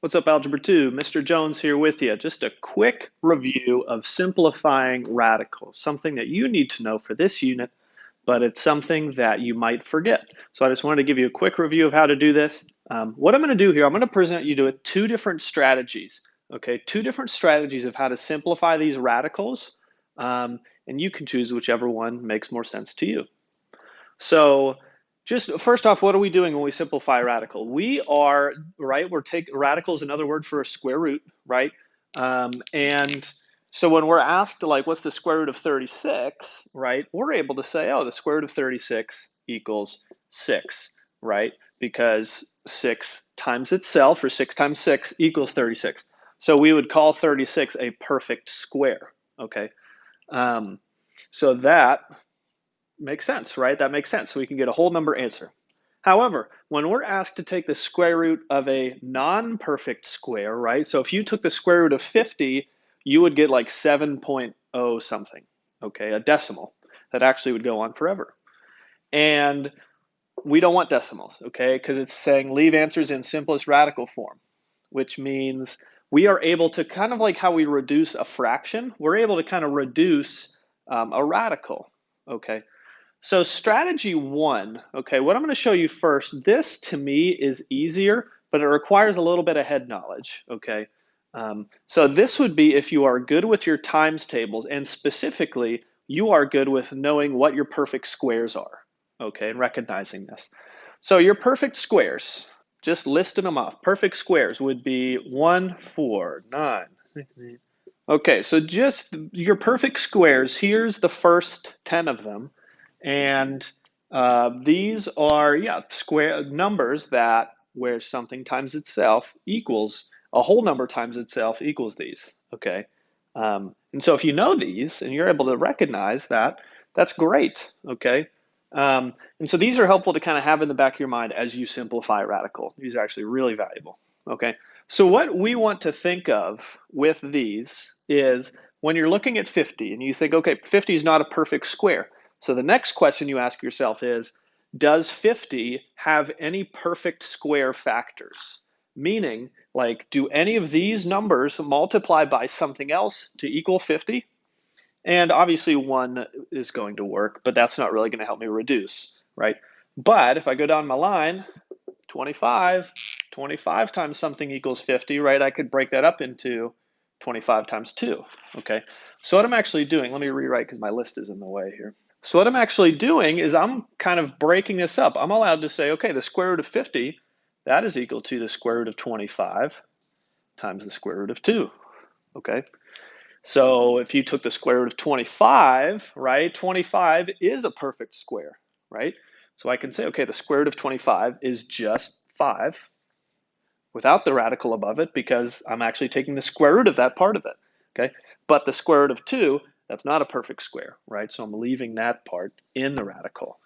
What's up, Algebra 2? Mr. Jones here with you. Just a quick review of simplifying radicals, something that you need to know for this unit, but it's something that you might forget. So I just wanted to give you a quick review of how to do this. What I'm going to do here, I'm going to present you to two different strategies, okay? Two different strategies of how to simplify these radicals, and you can choose whichever one makes more sense to you. So just first off, what are we doing when we simplify a radical? We are, right, we're taking radical is another word for a square root, right? And so when we're asked like, what's the square root of 36, right? We're able to say, oh, the square root of 36 equals 6, right? Because 6 times itself, or 6 times 6 equals 36. So we would call 36 a perfect square, okay? So that makes sense, right? That makes sense. So we can get a whole number answer. However, when we're asked to take the square root of a non-perfect square, right? So if you took the square root of 50, you would get like 7.0 something, okay? A decimal that actually would go on forever. And we don't want decimals, okay? Because it's saying leave answers in simplest radical form, which means we are able to kind of like how we reduce a fraction, we're able to kind of reduce a radical, okay? So strategy one, okay, what I'm going to show you first, this to me is easier, but it requires a little bit of head knowledge, okay? So this would be if you are good with your times tables, and specifically, you are good with knowing what your perfect squares are, okay, and recognizing this. So your perfect squares, just listing them off, perfect squares would be 1, 4, 9. Okay, so just your perfect squares, here's the first 10 of them. And these are, yeah, square numbers that where something times itself equals a whole number times itself equals these, okay? And so if you know these and you're able to recognize that, that's great, okay? And so these are helpful to kind of have in the back of your mind as you simplify radical. These are actually really valuable, okay? So what we want to think of with these is when you're looking at 50 and you think, okay, 50 is not a perfect square. So the next question you ask yourself is, does 50 have any perfect square factors? Meaning, like, do any of these numbers multiply by something else to equal 50? And obviously one is going to work, but that's not really going to help me reduce, right? But if I go down my line, 25, 25 times something equals 50, right? I could break that up into 25 times 2, okay? So what I'm actually doing, let me rewrite because my list is in the way here. So what I'm actually doing is I'm kind of breaking this up. I'm allowed to say, okay, the square root of 50, that is equal to the square root of 25 times the square root of 2, okay? So if you took the square root of 25, right, 25 is a perfect square, right? So I can say, okay, the square root of 25 is just 5 without the radical above it because I'm actually taking the square root of that part of it, okay? But the square root of 2, that's not a perfect square, right? So I'm leaving that part in the radical,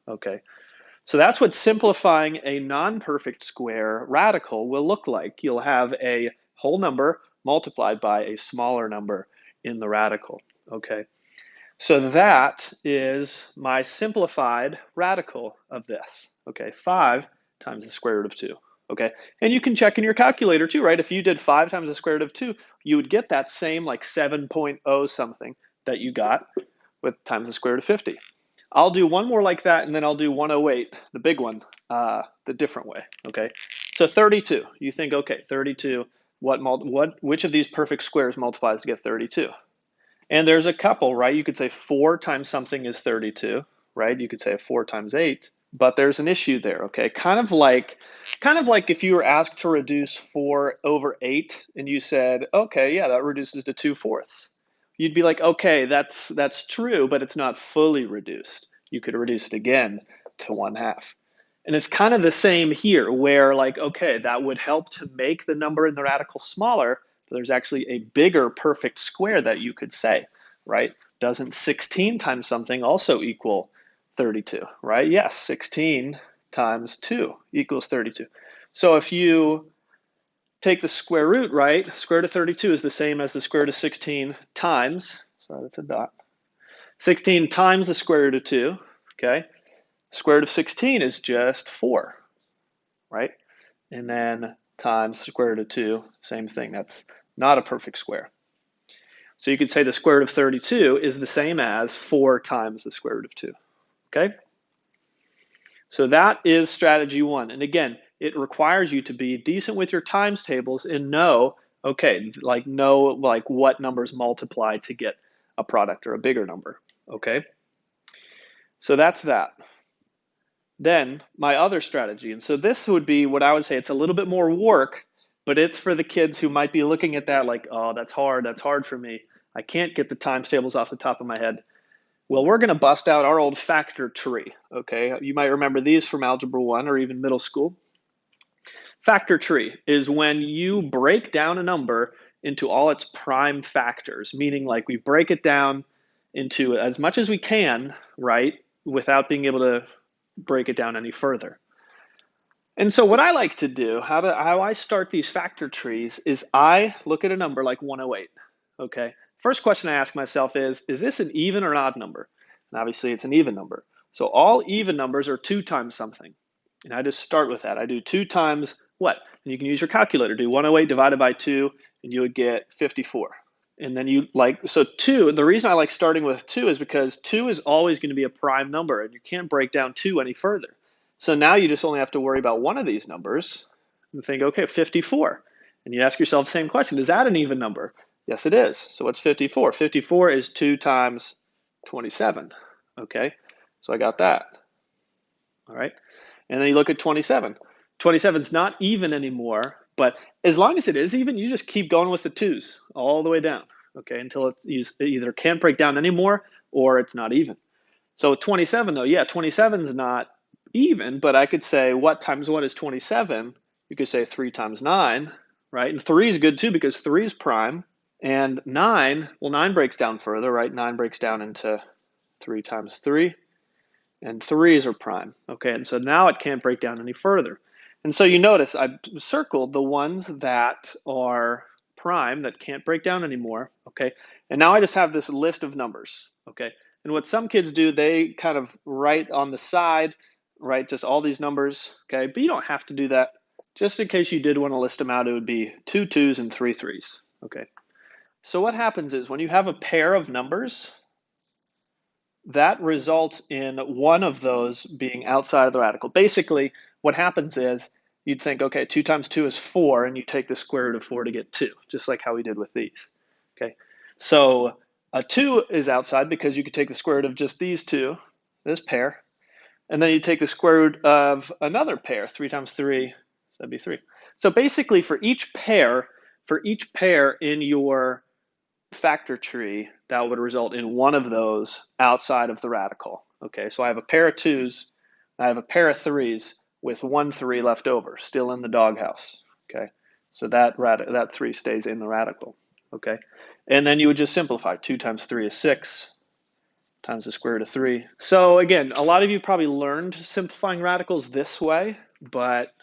okay? So that's what simplifying a non-perfect square radical will look like. You'll have a whole number multiplied by a smaller number in the radical, okay? So that is my simplified radical of this, okay? 5 times the square root of 2, okay? And you can check in your calculator too, right? If you did 5 times the square root of 2, you would get that same like 7.0 something that you got with times the square root of 50. I'll do one more like that, and then I'll do 108, the big one, the different way, okay? So 32, you think, okay, 32, which of these perfect squares multiplies to get 32? And there's a couple, right? You could say 4 times something is 32, right? You could say 4 times 8, but there's an issue there, okay? Kind of like if you were asked to reduce 4 over 8 and you said, okay, yeah, that reduces to 2/4. You'd be like, okay, that's true, but it's not fully reduced. You could reduce it again to 1/2. And it's kind of the same here, where like, okay, that would help to make the number in the radical smaller, but there's actually a bigger perfect square that you could say, right? Doesn't 16 times something also equal 32, right? Yes, 16 times 2 equals 32. So if you take the square root, right? Square root of 32 is the same as the square root of 16 times, sorry, that's a dot, 16 times the square root of 2, okay? Square root of 16 is just 4, right? And then times the square root of 2, same thing. That's not a perfect square. So you could say the square root of 32 is the same as 4 times the square root of 2. Okay? So that is strategy 1. And again, it requires you to be decent with your times tables and know, okay, know what numbers multiply to get a product or a bigger number. Okay? So that's that. Then my other strategy, and so this would be what I would say, it's a little bit more work, but it's for the kids who might be looking at that like, oh, that's hard for me. I can't get the times tables off the top of my head. Well, we're going to bust out our old factor tree, okay? You might remember these from Algebra 1 or even middle school. Factor tree is when you break down a number into all its prime factors, meaning like we break it down into as much as we can, right, without being able to break it down any further. And so what I like to do, how I start these factor trees is I look at a number like 108, okay? First question I ask myself is this an even or an odd number? And obviously it's an even number. So all even numbers are 2 times something. And I just start with that. I do 2 times what? And you can use your calculator. Do 108 divided by 2, and you would get 54. And then so 2, the reason I like starting with 2 is because 2 is always going to be a prime number, and you can't break down 2 any further. So now you just only have to worry about one of these numbers and think, okay, 54. And you ask yourself the same question, is that an even number? Yes, it is. So what's 54? 54 is 2 times 27, okay? So I got that, all right? And then you look at 27. 27 is not even anymore, but as long as it is even, you just keep going with the 2's all the way down, okay, until it either can't break down anymore or it's not even. So 27 though, yeah, 27 is not even, but I could say what times what is 27? You could say 3 times 9, right? And 3 is good too because 3 is prime. And 9, well, 9 breaks down further, right? 9 breaks down into 3 times 3. And 3's are prime, okay? And so now it can't break down any further. And so you notice I've circled the ones that are prime that can't break down anymore, okay? And now I just have this list of numbers, okay? And what some kids do, they kind of write on the side, right, just all these numbers, okay? But you don't have to do that. Just in case you did want to list them out, it would be 2 2's and 3 3's, okay? So what happens is when you have a pair of numbers, that results in one of those being outside of the radical. Basically, what happens is you'd think, okay, 2 times 2 is 4, and you take the square root of 4 to get 2, just like how we did with these. Okay, so a 2 is outside because you could take the square root of just these two, this pair, and then you take the square root of another pair, 3 times 3, so that'd be 3. So basically, for each pair in your factor tree, that would result in one of those outside of the radical. Okay, so I have a pair of 2's, I have a pair of 3's with 1 3 left over, still in the doghouse. Okay, so that 3 stays in the radical. Okay, and then you would just simplify. 2 times 3 is 6 times the square root of 3. So again, a lot of you probably learned simplifying radicals this way, but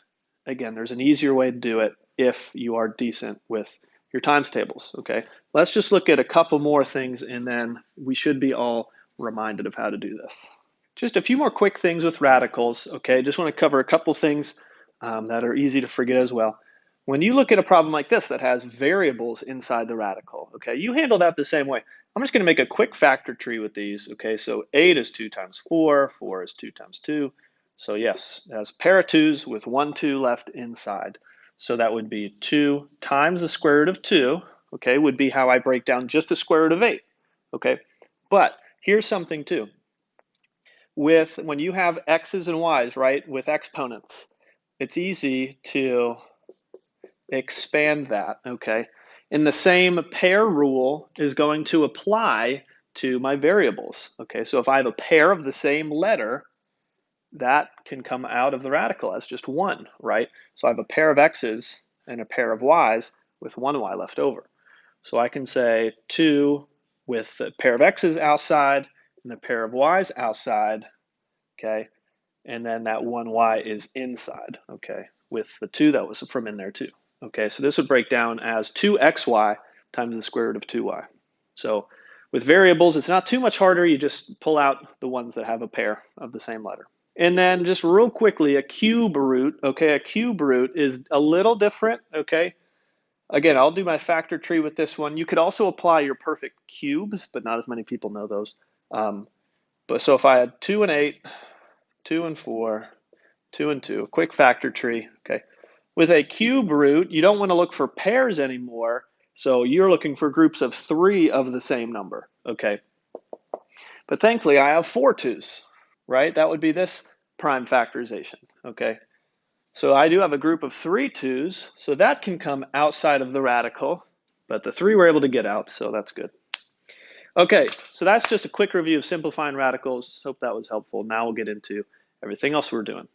again, there's an easier way to do it if you are decent with your times tables, okay? Let's just look at a couple more things and then we should be all reminded of how to do this. Just a few more quick things with radicals, okay? Just want to cover a couple things that are easy to forget as well. When you look at a problem like this that has variables inside the radical, okay, you handle that the same way. I'm just going to make a quick factor tree with these, okay? So 8 is 2 times 4, 4 is 2 times 2. So yes, it has a pair of 2's with 1 2 left inside. So that would be 2 times the square root of 2, okay, would be how I break down just the square root of 8, okay? But here's something too. When you have x's and y's, right, with exponents, it's easy to expand that, okay? And the same pair rule is going to apply to my variables, okay? So if I have a pair of the same letter, that can come out of the radical as just 1, right? So I have a pair of x's and a pair of y's with 1 y left over. So I can say 2 with a pair of x's outside and a pair of y's outside, okay? And then that 1y is inside, okay, with the 2 that was from in there too. Okay, so this would break down as 2xy times the square root of 2y. So with variables, it's not too much harder. You just pull out the ones that have a pair of the same letter. And then just real quickly, a cube root, okay, a cube root is a little different, okay? Again, I'll do my factor tree with this one. You could also apply your perfect cubes, but not as many people know those. But so if I had 2 and 8, 2 and 4, 2 and 2, quick factor tree, okay? With a cube root, you don't want to look for pairs anymore, so you're looking for groups of 3 of the same number, okay? But thankfully, I have 4 2's, right? That would be this prime factorization, okay? So I do have a group of 3 2's, so that can come outside of the radical, but the 3 we're able to get out, so that's good. Okay, so that's just a quick review of simplifying radicals. Hope that was helpful. Now we'll get into everything else we're doing.